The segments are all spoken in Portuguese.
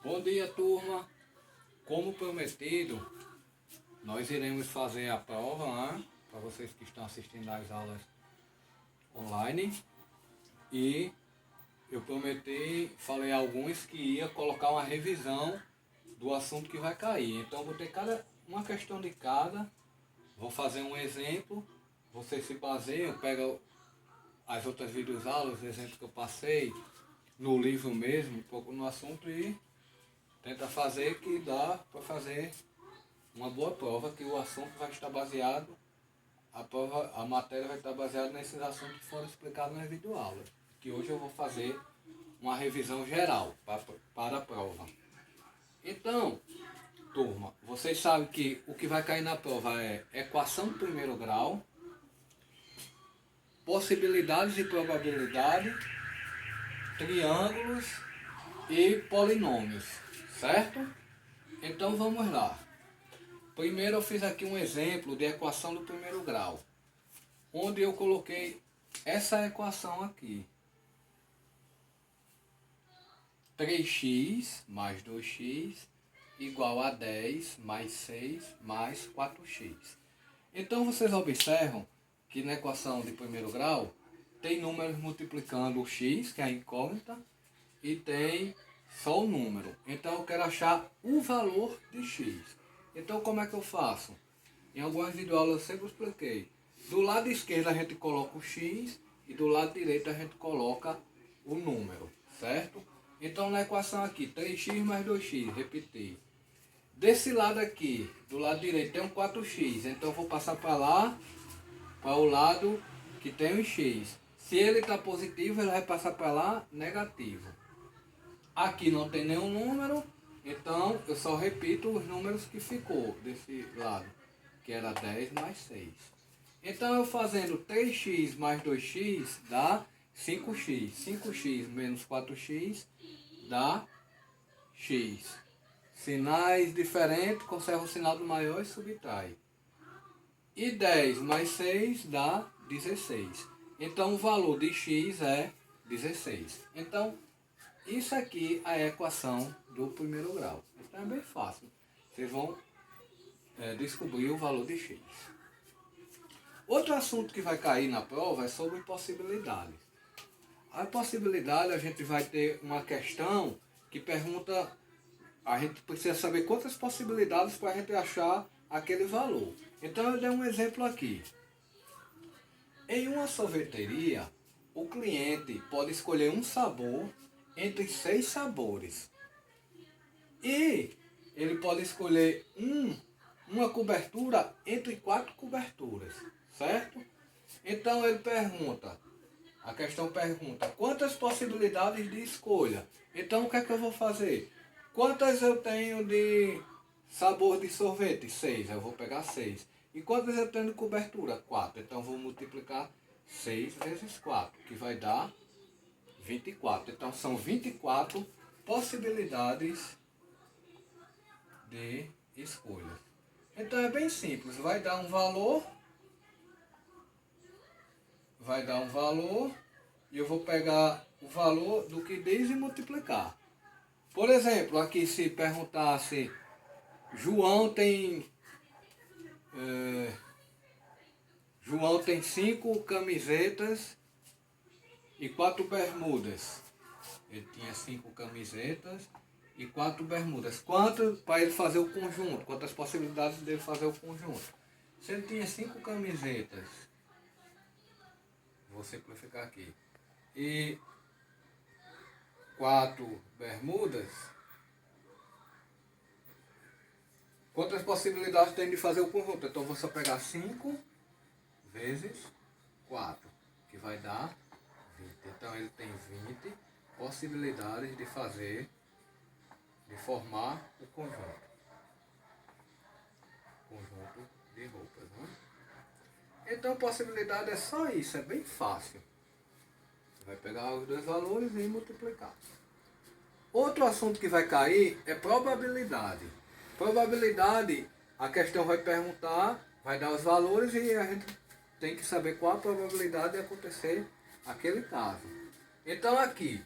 Bom dia, turma. Como prometido, nós iremos fazer a prova, né, para vocês que estão assistindo às aulas online. E eu prometi, falei a alguns que ia colocar uma revisão do assunto que vai cair. Então vou ter uma questão de cada, vou fazer um exemplo, vocês se baseiam, pegam as outras videoaulas, os exemplos que eu passei no livro mesmo, um pouco no assunto e tenta fazer que dá para fazer uma boa prova, que o assunto vai estar baseado, a matéria vai estar baseada nesses assuntos que foram explicados nas videoaulas. Que hoje eu vou fazer uma revisão geral para a prova. Então, turma, vocês sabem que o que vai cair na prova é equação de primeiro grau, possibilidades e probabilidade, triângulos e polinômios, certo? Então vamos lá. Primeiro eu fiz aqui um exemplo de equação do primeiro grau, onde eu coloquei essa equação aqui. 3x mais 2x igual a 10 mais 6 mais 4x. Então vocês observam que na equação de primeiro grau tem números multiplicando o x, que é a incógnita, e tem só o número. Então eu quero achar o valor de x. Então como é que eu faço? Em algumas videoaulas eu sempre expliquei. Do lado esquerdo a gente coloca o x e do lado direito a gente coloca o número, certo? Então na equação aqui, 3x mais 2x, repeti. Desse lado aqui, do lado direito tem um 4x, então eu vou passar para lá, para o lado que tem um x. Se ele está positivo, ele vai passar para lá negativo. Aqui não tem nenhum número, então eu só repito os números que ficou desse lado, que era 10 mais 6. Então eu fazendo 3x mais 2x dá 5x. 5x menos 4x dá x. Sinais diferentes, conserva o sinal do maior e subtrai. E 10 mais 6 dá 16. Então o valor de x é 16. Então isso aqui é a equação do primeiro grau. Então é bem fácil. Vocês vão descobrir o valor de x. Outro assunto que vai cair na prova é sobre possibilidades. A possibilidade, a gente vai ter uma questão que pergunta, a gente precisa saber quantas possibilidades para a gente achar aquele valor. Então eu dei um exemplo aqui. Em uma sorveteria, o cliente pode escolher um sabor entre 6 sabores. E ele pode escolher uma cobertura entre 4 coberturas, certo? Então ele pergunta, a questão pergunta, quantas possibilidades de escolha? Então o que é que eu vou fazer? Quantas eu tenho de sabor de sorvete? 6, eu vou pegar 6. E quantas eu tenho de cobertura? 4. Então eu vou multiplicar 6 vezes 4, que vai dar 24. Então são 24 possibilidades de escolha. Então é bem simples, vai dar um valor e eu vou pegar o valor do que diz e multiplicar. Por exemplo, aqui se perguntasse, João tem 5 camisetas e 4 bermudas. Ele tinha 5 camisetas e 4 bermudas. Quanto para ele fazer o conjunto? Quantas possibilidades dele fazer o conjunto? Se ele tinha 5 camisetas, vou simplificar aqui, e 4 bermudas, quantas possibilidades tem de fazer o conjunto? Então vou só pegar 5 vezes 4, que vai dar 20. Então ele tem 20 possibilidades de formar o conjunto de roupas, né? Então a possibilidade é só isso, é bem fácil. Você vai pegar os dois valores e multiplicar. Outro assunto que vai cair é probabilidade. Probabilidade, a questão vai perguntar, vai dar os valores e a gente tem que saber qual a probabilidade de acontecer aquele caso. Então aqui,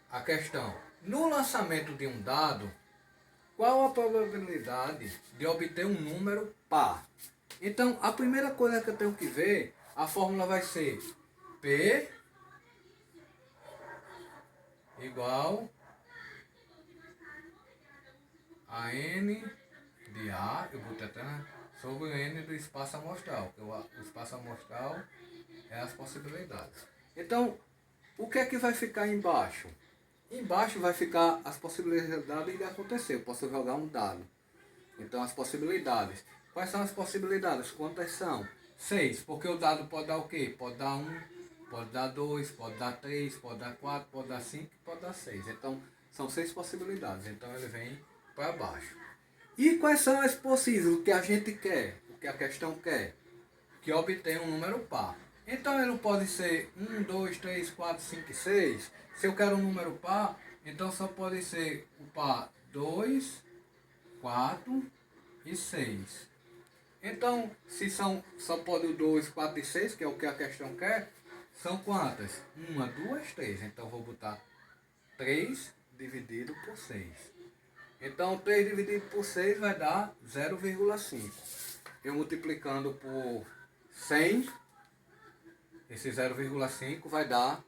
a questão, No lançamento de um dado, qual a probabilidade de obter um número par? Então, a primeira coisa que eu tenho que ver, a fórmula vai ser P igual a N de A, eu botei até sobre o N do espaço amostral, que o espaço amostral é as possibilidades. Então, o que é que vai ficar embaixo? Embaixo vai ficar as possibilidades de acontecer. Eu posso jogar um dado. Então, as possibilidades. Quais são as possibilidades? Quantas são? 6, porque o dado pode dar o quê? Pode dar 1, pode dar 2, pode dar 3, pode dar 4, pode dar 5, pode dar 6. Então, são 6 possibilidades. Então, ele vem para baixo. E quais são as possíveis? O que a gente quer? O que a questão quer? Que obtenha um número par. Então, ele pode ser 1, 2, 3, 4, 5 e 6. Se eu quero um número par, então só pode ser o par 2, 4 e 6. Então, se só pode o 2, 4 e 6, que é o que a questão quer, são quantas? 1, 2, 3. Então, vou botar 3 dividido por 6. Então, 3 dividido por 6 vai dar 0,5. Eu multiplicando por 100, esse 0,5 vai dar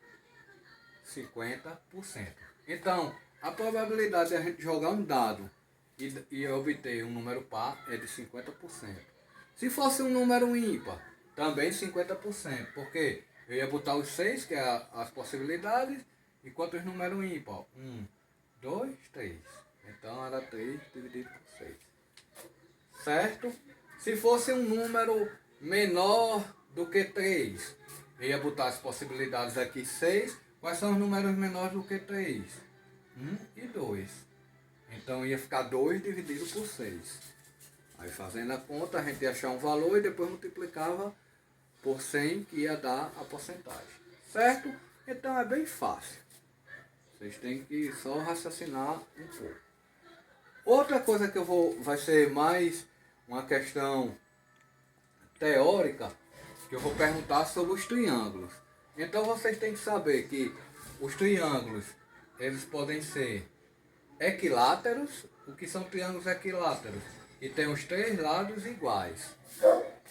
50%. Então, a probabilidade de a gente jogar um dado e obter um número par é de 50%. Se fosse um número ímpar, também 50%. Porque eu ia botar os 6, que é as possibilidades, e quantos números ímpar? 1, 2, 3. Então era 3 dividido por 6. Certo? Se fosse um número menor do que 3, eu ia botar as possibilidades aqui 6. Quais são os números menores do que 3? 1 e 2. Então ia ficar 2 dividido por 6. Aí fazendo a conta, a gente ia achar um valor e depois multiplicava por 100, que ia dar a porcentagem. Certo? Então é bem fácil. Vocês têm que só raciocinar um pouco. Outra coisa que vai ser mais uma questão teórica, que eu vou perguntar sobre os triângulos. Então vocês têm que saber que os triângulos, eles podem ser equiláteros. O que são triângulos equiláteros? E tem os 3 lados iguais.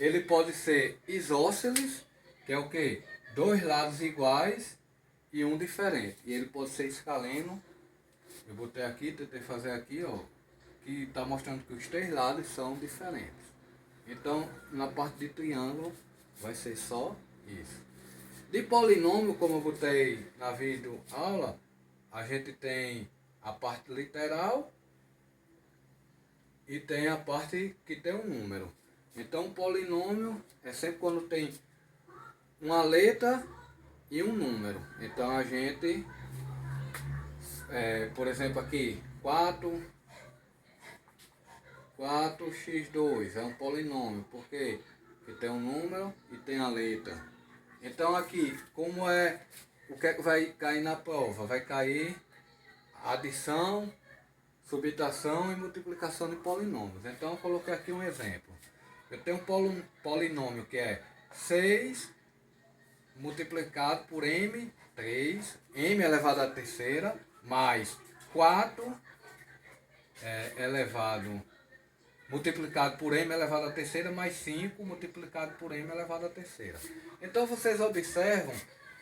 Ele pode ser isósceles, que é o quê? 2 lados iguais e um diferente. E ele pode ser escaleno. Eu botei aqui, tentei fazer aqui, ó, que está mostrando que os 3 lados são diferentes. Então, na parte de triângulo, vai ser só isso. De polinômio, como eu botei na vídeo aula, a gente tem a parte literal e tem a parte que tem um número. Então, um polinômio é sempre quando tem uma letra e um número. Então, a gente, por exemplo, aqui, 4x2 é um polinômio. Por quê? Porque tem um número e tem a letra. Então, aqui, como é, o que é que vai cair na prova? Vai cair adição, subtração e multiplicação de polinômios. Então, eu coloquei aqui um exemplo. Eu tenho um polinômio que é 6 multiplicado por m, 3, m elevado à terceira, mais 4 elevado multiplicado por m elevado à terceira, mais 5 multiplicado por m elevado à terceira. Então, vocês observam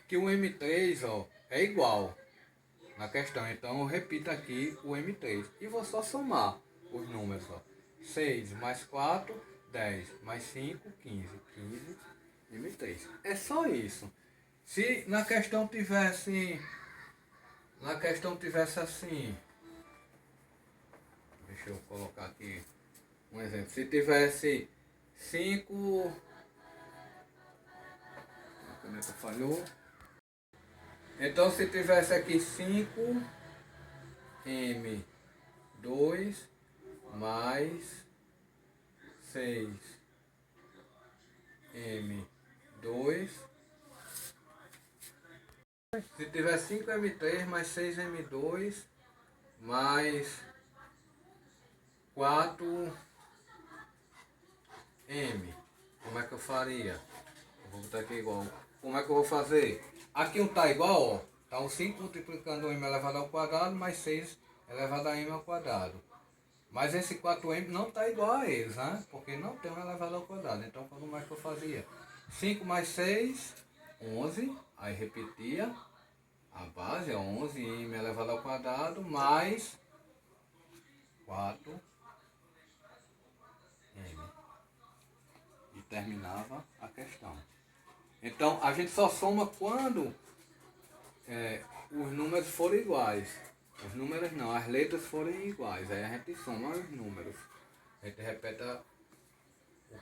que o m3, ó, é igual na questão. Então, eu repito aqui o m3 e vou só somar os números. Ó. 6 mais 4, 10, mais 5, 15. 15, m3. É só isso. Se na questão tivesse assim, deixa eu colocar aqui um exemplo. Se tivesse 5, a caneta falhou. Então, se tivesse aqui 5 m2 mais 6 m2, se tiver 5 m3 mais 6 m2 mais 4 m, como é que eu faria? Eu vou botar aqui igual. Como é que eu vou fazer? Aqui um tá igual, ó. Então 5 multiplicando m elevado ao quadrado mais 6 elevado a m ao quadrado. Mas esse 4m não está igual a eles, né? Porque não tem um elevado ao quadrado. Então como é que eu fazia? 5 mais 6, 11. Aí repetia. A base é 11m elevado ao quadrado mais 4m. E terminava a questão. Então a gente só soma quando os números forem iguais. Os números não, as letras forem iguais. Aí a gente soma os números. A gente repete o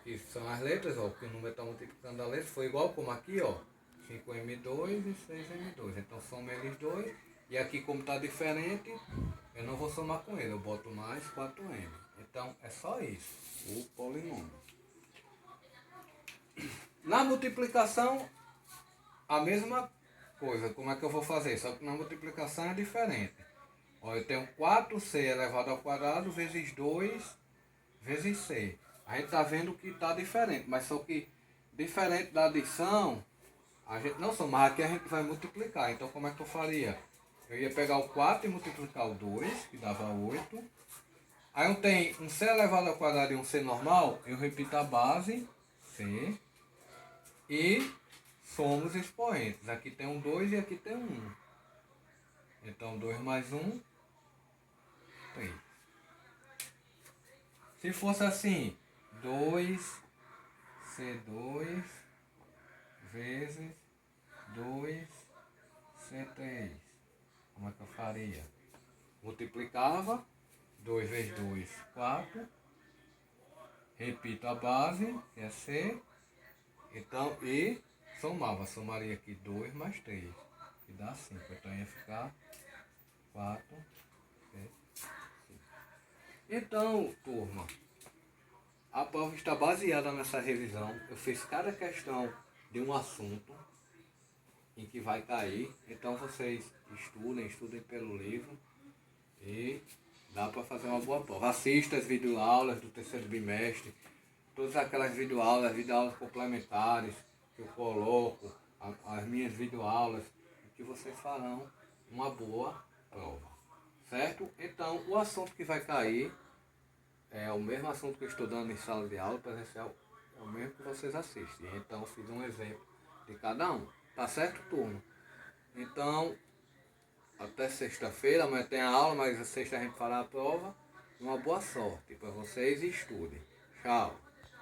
que são as letras, ó, que o número está multiplicando a letra. Foi igual como aqui, ó. 5m2 e 6m2. Então soma eles dois. E aqui como está diferente, eu não vou somar com ele. Eu boto mais 4m. Então é só isso, o polinômio. Na multiplicação, a mesma coisa. Como é que eu vou fazer? Só que na multiplicação é diferente. Ó, eu tenho 4c elevado ao quadrado vezes 2 vezes c. A gente está vendo que está diferente, mas só que diferente da adição, a gente não soma, mas aqui a gente vai multiplicar. Então como é que eu faria? Eu ia pegar o 4 e multiplicar o 2, que dava 8. Aí eu tenho um c elevado ao quadrado e um c normal, eu repito a base, c, e somo os expoentes. Aqui tem um 2 e aqui tem um 1. Então 2 mais 1, 3. Se fosse assim, 2c2 vezes 2c3, como é que eu faria? Multiplicava, 2 vezes 2, 4. Repito a base, que é c. Então, e somaria aqui 2 mais 3, que dá 5. Então ia ficar 4, 6, 5. Então, turma, a prova está baseada nessa revisão. Eu fiz cada questão de um assunto em que vai cair. Então vocês estudem pelo livro e dá para fazer uma boa prova. Assista as videoaulas do terceiro bimestre, todas aquelas videoaulas complementares que eu coloco, as minhas videoaulas, que vocês farão uma boa prova. Certo? Então o assunto que vai cair é o mesmo assunto que eu estou dando em sala de aula presencial, é o mesmo que vocês assistem. Então eu fiz um exemplo de cada um. Tá certo, turma? Então, até sexta-feira, amanhã tem a aula, mas sexta a gente fará a prova. Uma boa sorte para vocês e estudem. Tchau.